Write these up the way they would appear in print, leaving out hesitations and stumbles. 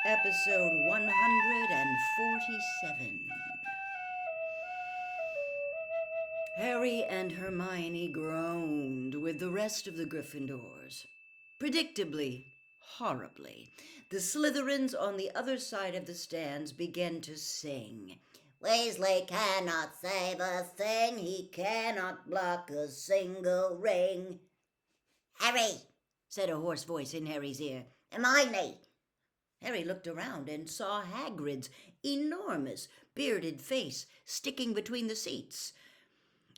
Episode 147. Harry and Hermione groaned with the rest of the Gryffindors. Predictably, horribly, the Slytherins on the other side of the stands began to sing. Weasley cannot save a thing, he cannot block a single ring. Harry, Said a hoarse voice in Harry's ear. Hermione. Harry looked around and saw Hagrid's enormous bearded face sticking between the seats.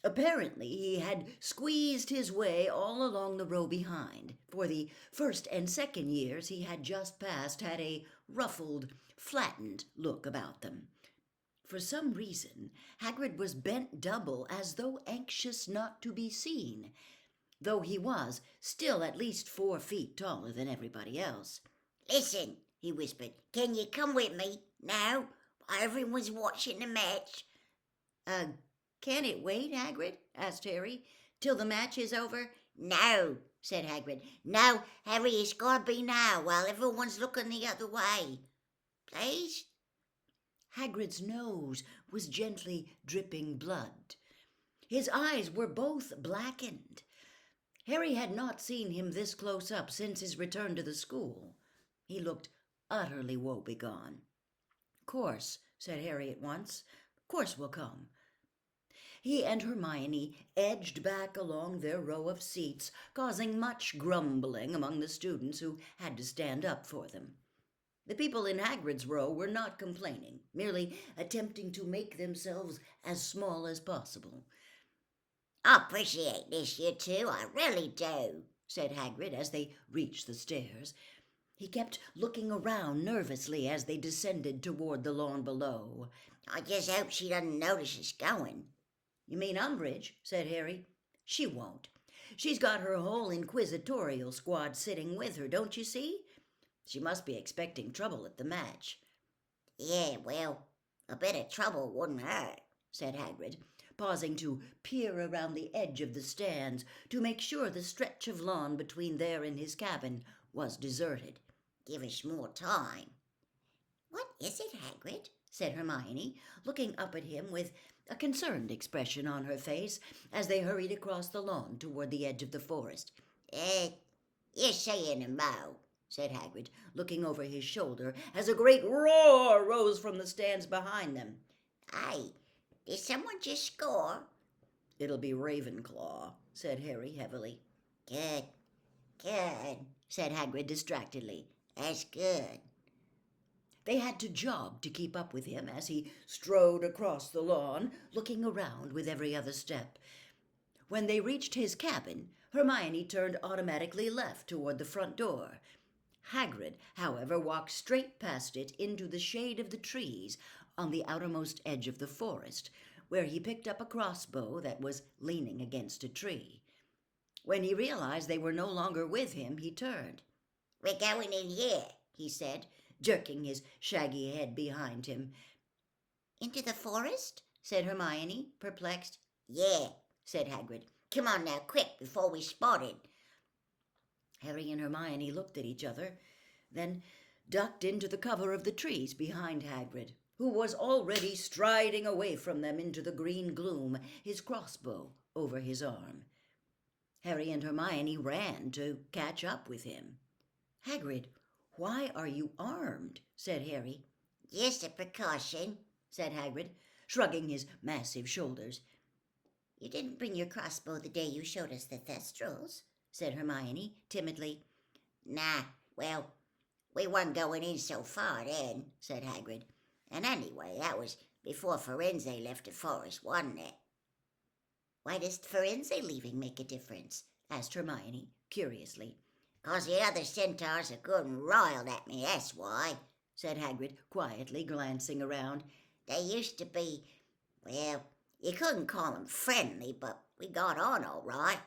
Apparently, he had squeezed his way all along the row behind, for the first and second years he had just passed had a ruffled, flattened look about them. For some reason, Hagrid was bent double as though anxious not to be seen, though he was still at least 4 feet taller than everybody else. Listen, he whispered. Can you come with me now? While everyone's watching the match. Can it wait, Hagrid? Asked Harry. Till the match is over? No, said Hagrid. No, Harry, it's got to be now while everyone's looking the other way. Please? Hagrid's nose was gently dripping blood. His eyes were both blackened. Harry had not seen him this close up since his return to the school. He looked utterly woebegone. "Course," said Harry at once. "Course we'll come." He and Hermione edged back along their row of seats, causing much grumbling among the students who had to stand up for them. The people in Hagrid's row were not complaining, merely attempting to make themselves as small as possible. I appreciate this, you two, I really do, said Hagrid as they reached the stairs. He kept looking around nervously as they descended toward the lawn below. I just hope she doesn't notice us going. "You mean Umbridge?" said Harry. "She won't. She's got her whole inquisitorial squad sitting with her, don't you see? She must be expecting trouble at the match." "Yeah, well, a bit of trouble wouldn't hurt," said Hagrid, pausing to peer around the edge of the stands to make sure the stretch of lawn between there and his cabin was deserted. "Give us more time." "What is it, Hagrid?" said Hermione, looking up at him with a concerned expression on her face as they hurried across the lawn toward the edge of the forest. You're saying a mo," said Hagrid, looking over his shoulder as a great roar rose from the stands behind them. "Hey, did someone just score?" "It'll be Ravenclaw," said Harry heavily. Good, said Hagrid distractedly. "That's good." They had to jog to keep up with him as he strode across the lawn, looking around with every other step. When they reached his cabin, Hermione turned automatically left toward the front door. Hagrid, however, walked straight past it into the shade of the trees on the outermost edge of the forest, where he picked up a crossbow that was leaning against a tree. When he realized they were no longer with him, he turned. "We're going in here," he said, jerking his shaggy head behind him. "Into the forest?" said Hermione, perplexed. "Yeah," said Hagrid. "Come on now, quick, before we're spotted." Harry and Hermione looked at each other, then ducked into the cover of the trees behind Hagrid, who was already striding away from them into the green gloom, his crossbow over his arm. Harry and Hermione ran to catch up with him. "Hagrid, why are you armed?" said Harry. "Just a precaution," said Hagrid, shrugging his massive shoulders. "You didn't bring your crossbow the day you showed us the Thestrals," said Hermione timidly. "Nah, well, we weren't going in so far then," said Hagrid. "And anyway, that was before Firenze left the forest, wasn't it?" "Why does Firenze leaving make a difference?" asked Hermione curiously. "'Cause the other centaurs are good and riled at me, that's why," said Hagrid quietly, glancing around. "They used to be, well, you couldn't call them friendly, but we got on all right.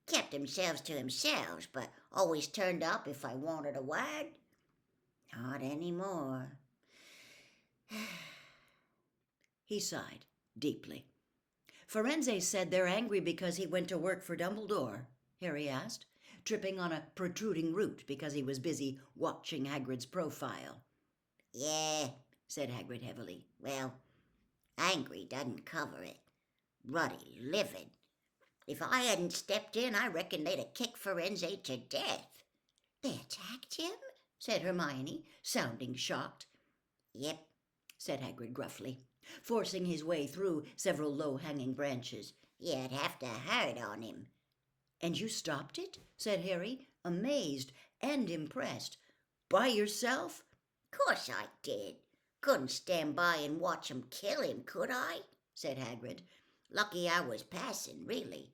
Kept themselves to themselves, but always turned up if I wanted a word. Not anymore." He sighed deeply. "Firenze said they're angry because he went to work for Dumbledore," Harry asked, tripping on a protruding root because he was busy watching Hagrid's profile. Yeah, said Hagrid heavily. Well, angry doesn't cover it. Ruddy, livid. If I hadn't stepped in, I reckon they'd have kicked Firenze to death. They attacked him? Said Hermione, sounding shocked. Yep, said Hagrid gruffly, forcing his way through several low-hanging branches. You'd have to hurt on him. And you stopped it? Said Harry, amazed and impressed. By yourself? Course I did. Couldn't stand by and watch 'em kill him, could I? Said Hagrid. Lucky I was passing, really.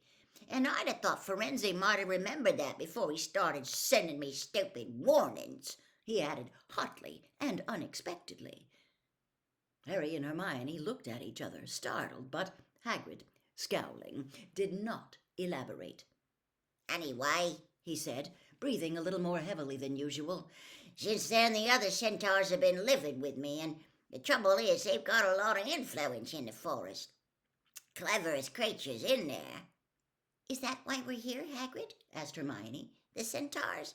And I'd have thought Firenze might have remembered that before he started sending me stupid warnings, he added hotly and unexpectedly. Harry and Hermione looked at each other, startled, but Hagrid, scowling, did not elaborate. Anyway, he said, breathing a little more heavily than usual, since then the other centaurs have been livid with me, and the trouble is they've got a lot of influence in the forest. Cleverest creatures in there. Is that why we're here, Hagrid? Asked Hermione. The centaurs?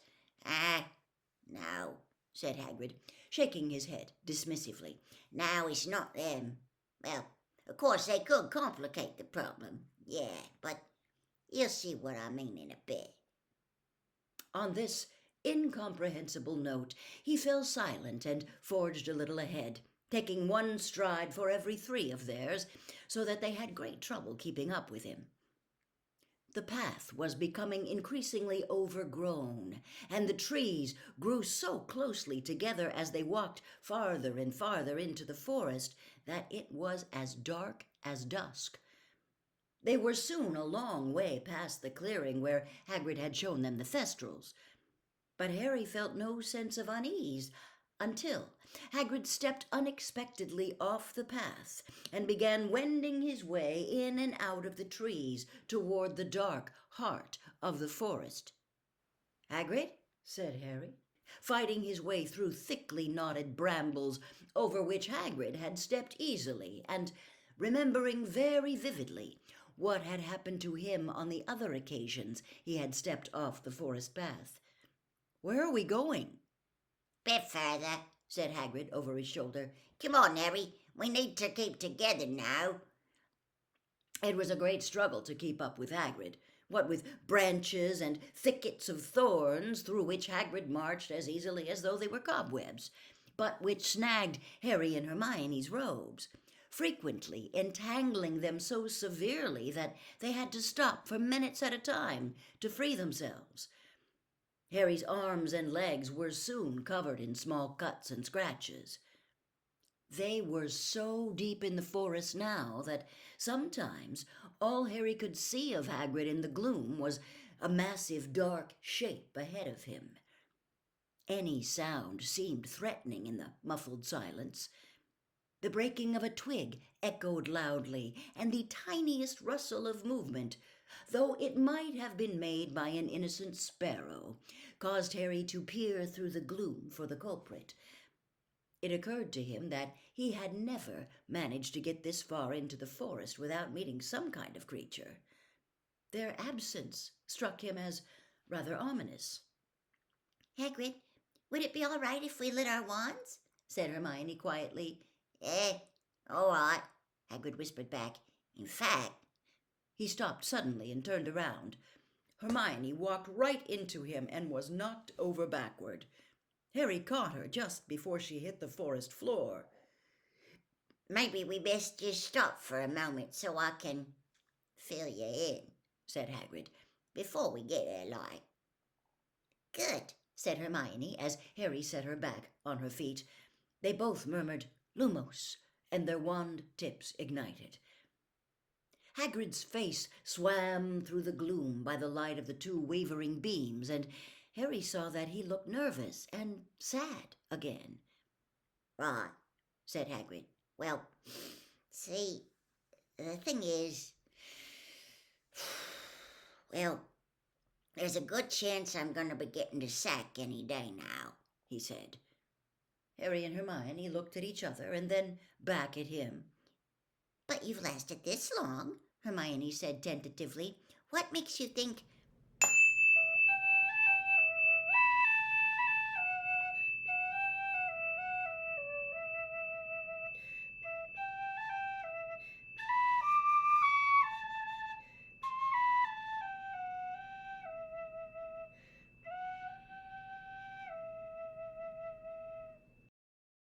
No, said Hagrid, shaking his head dismissively. No, it's not them. Well, of course they could complicate the problem. Yeah, but you'll see what I mean in a bit. On this incomprehensible note, he fell silent and forged a little ahead, taking one stride for every 3 of theirs, so that they had great trouble keeping up with him. The path was becoming increasingly overgrown, and the trees grew so closely together as they walked farther and farther into the forest that it was as dark as dusk. They were soon a long way past the clearing where Hagrid had shown them the thestrals, but Harry felt no sense of unease until Hagrid stepped unexpectedly off the path and began wending his way in and out of the trees toward the dark heart of the forest. "Hagrid," said Harry, fighting his way through thickly knotted brambles over which Hagrid had stepped easily and remembering very vividly what had happened to him on the other occasions he had stepped off the forest path. "Where are we going?" "Bit further," said Hagrid over his shoulder. "Come on, Harry. We need to keep together now." It was a great struggle to keep up with Hagrid, what with branches and thickets of thorns through which Hagrid marched as easily as though they were cobwebs, but which snagged Harry and Hermione's robes, frequently entangling them so severely that they had to stop for minutes at a time to free themselves. Harry's arms and legs were soon covered in small cuts and scratches. They were so deep in the forest now that sometimes all Harry could see of Hagrid in the gloom was a massive dark shape ahead of him. Any sound seemed threatening in the muffled silence. The breaking of a twig echoed loudly, and the tiniest rustle of movement, though it might have been made by an innocent sparrow, caused Harry to peer through the gloom for the culprit. It occurred to him that he had never managed to get this far into the forest without meeting some kind of creature. Their absence struck him as rather ominous. "Hagrid, would it be all right if we lit our wands?" said Hermione quietly. All right," Hagrid whispered back. "In fact—" He stopped suddenly and turned around. Hermione walked right into him and was knocked over backward. Harry caught her just before she hit the forest floor. "Maybe we best just stop for a moment so I can fill you in," said Hagrid, "before we get there, like." "Good," said Hermione as Harry set her back on her feet. They both murmured "Lumos," and their wand tips ignited. Hagrid's face swam through the gloom by the light of the 2 wavering beams, and Harry saw that he looked nervous and sad again. "Right," said Hagrid. "Well, see, the thing is, well, there's a good chance I'm going to be getting the sack any day now," he said. Harry and Hermione looked at each other and then back at him. "But you've lasted this long," Hermione said tentatively. "What makes you think